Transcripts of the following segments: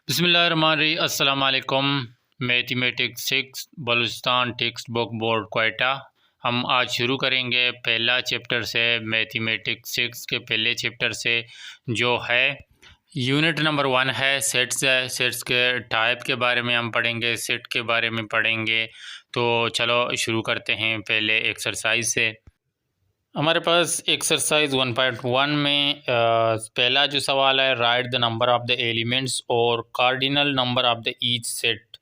बिस्मिल्लाहिर्रहमानिर्रहीम। अस्सलाम वालेकुम। Mathematics 6 Balochistan text book board Quetta. हम आज शुरू करेंगे पहला चैप्टर से, मैथमेटिक्स 6 के पहले चैप्टर से, जो है यूनिट नंबर 1 है सेट्स है। सेट्स के टाइप के बारे में हम पढ़ेंगे, सेट के बारे में पढ़ेंगे। तो चलो शुरू करते हैं पहले एक्सरसाइज से। हमारे पास एक्सरसाइज 1.1 में पहला जो सवाल है, write the number of the elements और cardinal number of the each set.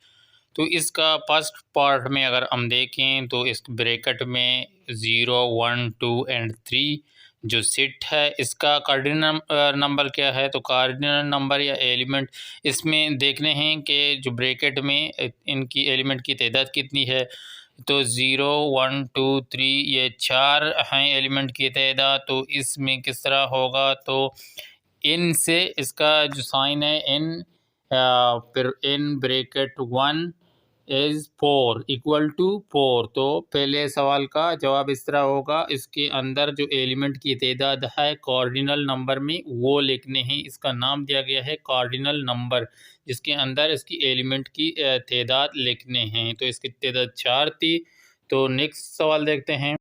तो इसका फर्स्ट पार्ट में अगर हम देखें तो इस ब्रैकेट में 0, 1, 2 एंड 3 जो सेट है, इसका कार्डिनल नंबर क्या है। तो कार्डिनल नंबर या एलिमेंट इसमें देखने हैं कि जो ब्रैकेट में इनकी एलिमेंट की तादाद कितनी है। तो 0, 1, 2, 3 ये 4 हैं एलिमेंट की तादाद। तो इसमें किस तरह होगा, तो इन से इसका जो साइन है इन, फिर in bracket 1 is 4 equal to 4। तो पहले सवाल का जवाब इस तरह होगा, इसके अंदर जो एलिमेंट की तादाद है कार्डिनल नंबर में वो लिखने हैं। इसका नाम दिया गया है कार्डिनल नंबर, जिसके अंदर इसकी एलिमेंट की तादाद लिखने हैं। तो इसकी तादाद 4 थी। तो नेक्स्ट सवाल देखते हैं।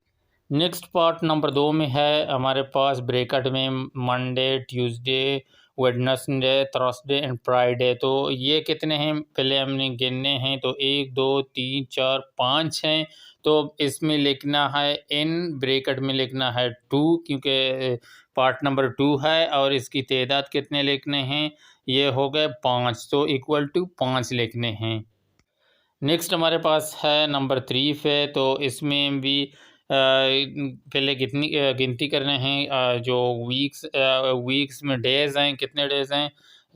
नेक्स्ट पार्ट नंबर 2 में है हमारे पास ब्रैकेट में Monday, Tuesday, Wednesday, Thursday and Friday. तो ये कितने हैं पहले हमने गिनने हैं। तो 1, 2, 3, 4, 5 हैं। तो इसमें लिखना है, इन ब्रैकेट में लिखना है 2, क्योंकि पार्ट नंबर 2 है। और इसकी तादाद कितने लिखने हैं, ये हो गए 5। तो इक्वल टू 5 लिखने हैं। नेक्स्ट हमारे पास है नंबर 3 पे। तो इसमें भी पहले गिनती करने हैं, जो वीक्स में डेज़ हैं, कितने डेज़ हैं।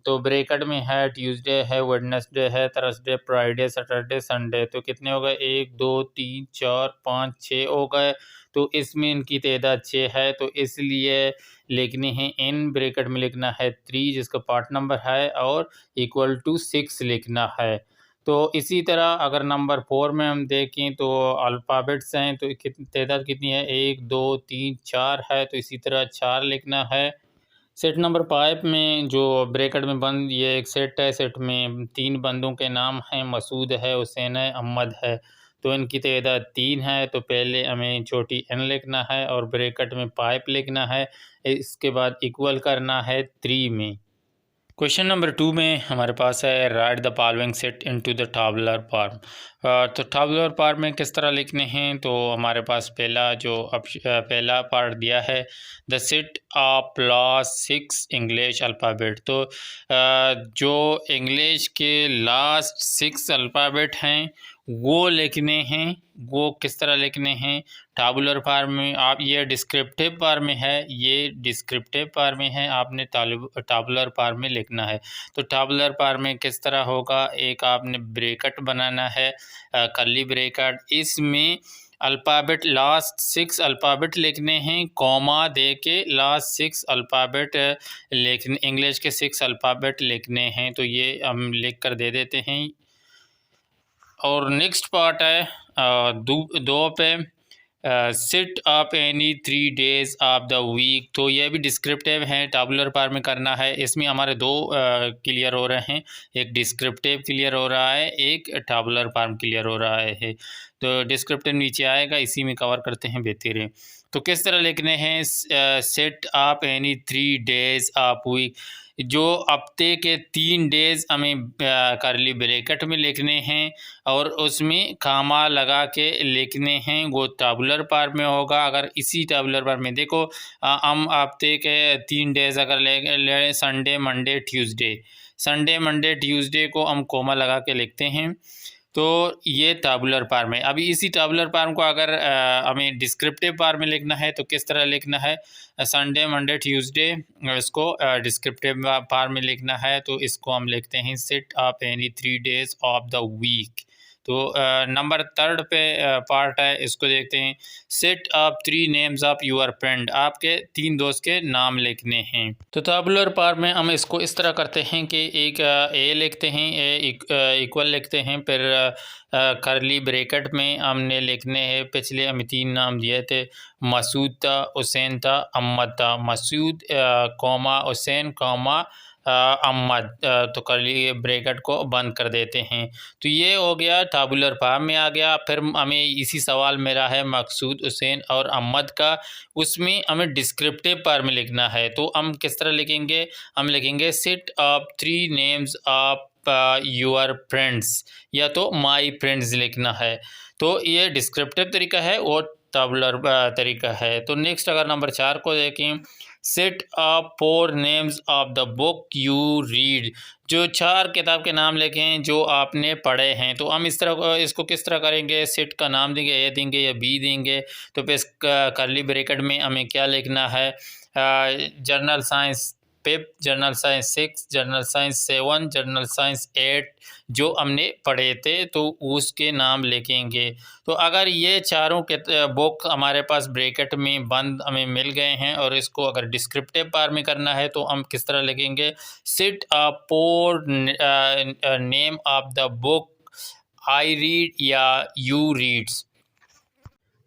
तो ब्रैकेट में है ट्यूसडे है, वेडनेसडे है, थर्सडे, फ्राइडे, सैटरडे, संडे। तो कितने हो गए, 1, 2, 3, 4, 5, 6 हो गए। तो इसमें इनकी तादाद 6 है। तो इसलिए लिखने हैं, इन ब्रैकेट में लिखना है 3 जिसका पार्ट नंबर है, और इक्वल टू 6 लिखना है। तो इसी तरह अगर नंबर 4 में हम देखें तो अल्फ़ाबेट्स हैं। तो तादाद कितनी है, 1, 2, 3, 4 है। तो इसी तरह 4 लिखना है। सेट नंबर 5 में जो ब्रैकेट में बंद, ये एक सेट है। सेट में 3 बंदों के नाम हैं, मसूद है, हुसैन है, अहमद है। तो इनकी तादाद 3 है। तो पहले हमें छोटी n लिखना है और ब्रैकेट में 5 लिखना है। इसके बाद इक्वल करना है 3 में। क्वेश्चन नंबर 2 में हमारे पास है, write the following set into the tabular form. तो टाबुलर फॉर्म में किस तरह लिखने हैं। तो हमारे पास पहला पार्ट दिया है, the set of last 6 English alphabet. तो जो इंग्लिश के लास्ट 6 अल्फ़ाबेट हैं वो लिखने हैं। वो किस तरह लिखने हैं, टाबुलर फॉर्म में। आप ये डिस्क्रिप्टिव फॉर्म में है, ये डिस्क्रिप्टिव फॉर्म में है, आपने टाबुलर फॉर्म में लिखना है। तो टाबुलर फॉर्म में किस तरह होगा, एक आपने ब्रैकेट बनाना है, कर्ली ब्रैकेट। इसमें अल्फ़ाबेट लास्ट 6 अल्फ़ाबेट लिखने हैं, कॉमा दे के लास्ट 6 अल्फ़ाबेट लिखने, इंग्लिश के 6 अल्फ़ाबेट लिखने हैं। तो ये हम लिख कर दे देते हैं। और नेक्स्ट पार्ट है 2 पे, set of any 3 days of the week. तो ये भी डिस्क्रिप्टिव है, टाबुलर फॉर्म में करना है। इसमें हमारे 2 क्लियर हो रहे हैं, एक डिस्क्रिप्टिव क्लियर हो रहा है, एक टाबुलर फॉर्म क्लियर हो रहा है। तो डिस्क्रिप्टिव नीचे आएगा, इसी में कवर करते हैं बेहतर है। तो किस तरह लिखने हैं, set of any 3 days of week. जो हफ्ते के 3 डेज़ हमें कर्ली ब्रैकेट में लिखने हैं और उसमें कामा लगा के लिखने हैं। वो टाबुलर फॉर्म में होगा। अगर इसी टाबुलर फॉर्म में देखो, हम हफ्ते के 3 डेज़ अगर ले Sunday, Monday, Tuesday. Sunday, Monday, Tuesday को हम कोमा लगा के लिखते हैं। तो ये टाबुलर फॉर्म है। अभी इसी टाबुलर फॉर्म को अगर हमें डिस्क्रिप्टिव फॉर्म में लिखना है तो किस तरह लिखना है, संडे, मंडे, ट्यूसडे, इसको डिस्क्रिप्टिव फॉर्म में लिखना है। तो इसको हम लिखते हैं, set of any 3 days of the week. तो नंबर 3 पे पार्ट है, इसको देखते हैं, set of 3 names of your friend. आपके 3 दोस्त के नाम लिखने हैं। तो टाबुलर फॉर्म में हम इसको इस तरह करते हैं कि एक ए लिखते हैं, ए इक्वल लिखते हैं, फिर कर्ली ब्रैकेट में हमने लिखने हैं, पिछले हमें 3 नाम दिए थे, मसूद था, हुसैन था, अहमद था। मसूद कॉमा हुसैन कॉमा अहमद, तो कर्ली ब्रैकेट को बंद कर देते हैं। तो ये हो गया टाबुलर फॉर्म में आ गया। फिर हमें इसी सवाल मेरा है मकसूद हुसैन और अहमद का, उसमें हमें डिस्क्रिप्टिव फॉर्म में लिखना है। तो हम किस तरह लिखेंगे? हम लिखेंगे set of 3 names of your friends, या तो माई फ्रेंड्स लिखना है। तो ये डिस्क्रिप्टिव तरीका है और ताबुलर तरीका है। तो नेक्स्ट अगर नंबर 4 को देखें, set of 4 names of the book you read, जो 4 किताब के नाम लिखें जो आपने पढ़े हैं। तो हम इस तरह इसको किस तरह करेंगे? सेट का नाम देंगे, ए देंगे या बी देंगे। तो फिर कर्ली ब्रैकेट में हमें क्या लिखना है? General science 5, general science 6, general science 7, general science 8 जो हमने पढ़े थे, तो उसके नाम लिखेंगे। तो अगर ये चारों के बुक हमारे पास ब्रैकेट में बंद हमें मिल गए हैं और इसको अगर डिस्क्रिप्टिव पार्ट में करना है तो हम किस तरह लिखेंगे? Set a four name of the book I read या यू रीड्स।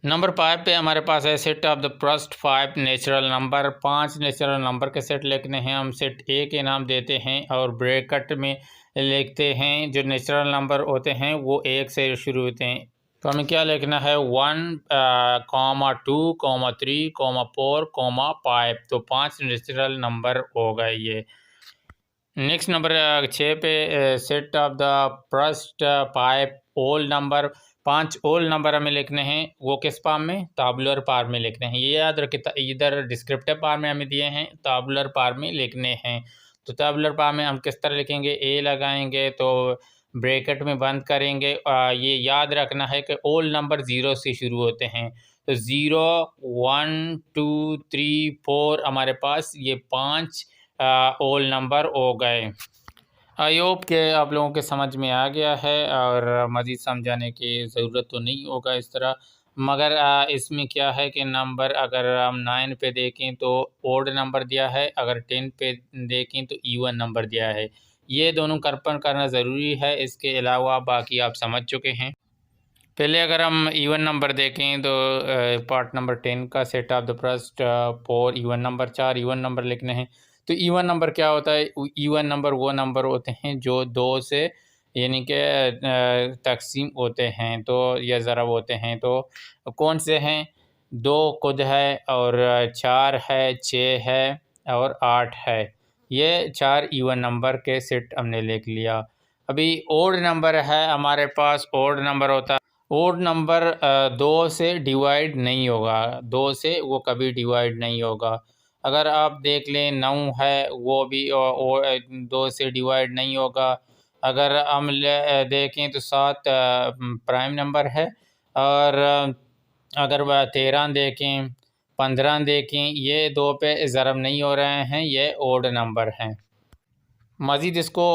नंबर 5 पे हमारे पास है set of the first 5 natural number. 5 natural number के सेट लिखने हैं। हम सेट ए के नाम देते हैं और ब्रैकेट में लिखते हैं। जो नेचुरल नंबर होते हैं वो 1 से शुरू होते हैं। तो हमें क्या लिखना है? 1, 2, 3, 4, 5। तो 5 नेचुरल नंबर हो गए ये। नेक्स्ट नंबर 6 पे सेट ऑफ द फर्स्ट 5 ओल नंबर। 5 ओल नंबर हमें लिखने हैं। वो किस फॉर्म में? ताबुलर फॉर्म में लिखने हैं। ये याद रखिए, इधर डिस्क्रिप्टिव फॉर्म में हमें दिए हैं, ताबुलर फॉर्म में लिखने हैं। तो ताबुलर फॉर्म में हम किस तरह लिखेंगे? ए लगाएंगे तो ब्रैकेट में बंद करेंगे। ये याद रखना है कि ओल नंबर 0 से शुरू होते हैं। तो 0, 1, 2, 3, 4 हमारे पास ये 5 ओल नंबर हो गए। आई होप के आप लोगों के समझ में आ गया है और मज़ीद समझाने की ज़रूरत तो नहीं होगा इस तरह। मगर इसमें क्या है कि नंबर अगर हम 9 पे देखें तो ओड नंबर दिया है, अगर 10 पे देखें तो ईवन नंबर दिया है। ये दोनों कंफर्म करना ज़रूरी है। इसके अलावा बाकी आप समझ चुके हैं। पहले अगर हम इवन नंबर देखें तो पार्ट नंबर 10 का set of the first 4 even number, 4 even number लिखने हैं। तो इवन नंबर क्या होता है? इवन नंबर वो नंबर होते हैं जो 2 से यानी कि तकसीम होते हैं, तो या ज़रब होते हैं। तो कौन से हैं? 2 खुद है और 4 है, 6 है और 8 है। ये 4 इवन नंबर के सेट हमने लिख लिया। अभी ओड नंबर है हमारे पास। ओड नंबर होता है, ओड नंबर 2 से डिवाइड नहीं होगा। 2 से वो कभी डिवाइड नहीं होगा। अगर आप देख लें 9 है, वो भी 2 से डिवाइड नहीं होगा। अगर हम देखें तो 7 प्राइम नंबर है। और अगर वह 13 देखें, 15 देखें, ये 2 पे ज़रब नहीं हो रहे हैं, ये ओड नंबर हैं। मज़ीद इसको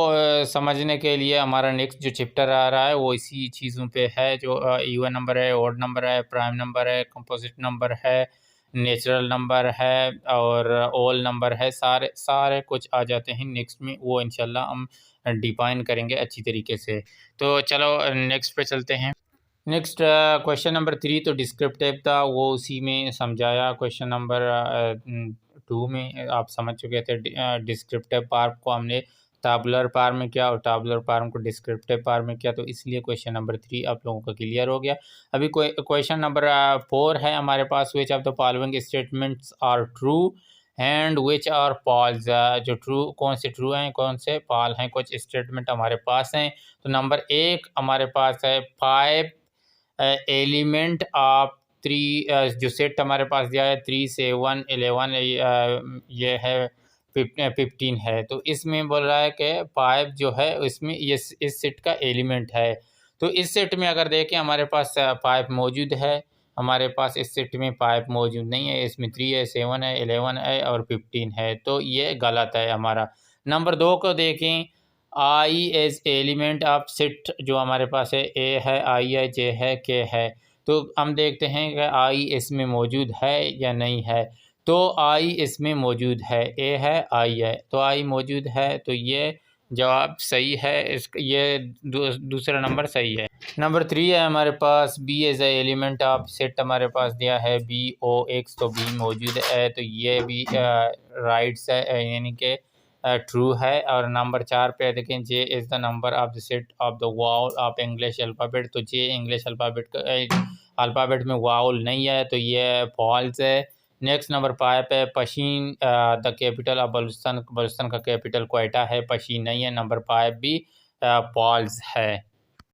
समझने के लिए हमारा नेक्स्ट जो चैप्टर आ रहा है वो इसी चीज़ों पे है, जो इवन नंबर है, ऑड नंबर है, प्राइम नंबर है, कंपोजिट नंबर है, नेचुरल नंबर है और ऑल नंबर है। सारे सारे कुछ आ जाते हैं नेक्स्ट में, वो इंशाल्लाह हम डिफाइन करेंगे अच्छी तरीके से। तो चलो नेक्स्ट पे चलते हैं। नेक्स्ट क्वेश्चन नंबर 3 तो डिस्क्रिप्टिव था, वो उसी में समझाया। क्वेश्चन नंबर 2 में आप समझ चुके थे। डिस्क्रिप्टिव पार्ट को हमने ताबुलर पार्ट में किया और ताबुलर पार्ट को डिस्क्रिप्टिव पार्ट में किया, तो इसलिए क्वेश्चन नंबर 3 आप लोगों का क्लियर हो गया। अभी क्वेश्चन नंबर 4 है हमारे पास। Which of the following statements are true and which are false. जो ट्रू, कौन से ट्रू हैं, कौन से फॉल हैं, कुछ स्टेटमेंट हमारे पास हैं। तो नंबर 1 हमारे पास है 5 एलिमेंट ऑफ 3, जो सेट हमारे पास दिया है 3, 7, 11, ये है 15 है। तो इसमें बोल रहा है कि 5 जो है इसमें ये इस सेट का एलिमेंट है। तो इस सेट में अगर देखें हमारे पास 5 मौजूद है, हमारे पास इस सेट में 5 मौजूद नहीं है। इसमें 3 है, 7 है, 11 है और 15 है, तो ये गलत है हमारा। नंबर 2 को देखें, I as element of set, जो हमारे पास है ए है, आई है, जे है, के है। तो हम देखते हैं कि आई इसमें मौजूद है या नहीं है। तो आई इसमें मौजूद है, ए है, आई है, तो आई मौजूद है, तो ये जवाब सही है। ये दूसरा नंबर सही है। नंबर 3 है हमारे पास, B as a element of set हमारे पास दिया है बी ओ एक्स, तो बी मौजूद है, तो ये भी राइट्स है, यानी कि ट्रू है। और नंबर 4 पे देखें, J is the number of the set of the vowel of English alphabet, तो जे इंग्लिश अल्फ़ाबेट में वाउल नहीं है, तो ये फॉल्स है। नेक्स्ट नंबर 5 पे Pishin the capital of Balochistan, Balochistan का कैपिटल क्वेटा है, पशीन नहीं है, नंबर 5 भी फॉल्स है।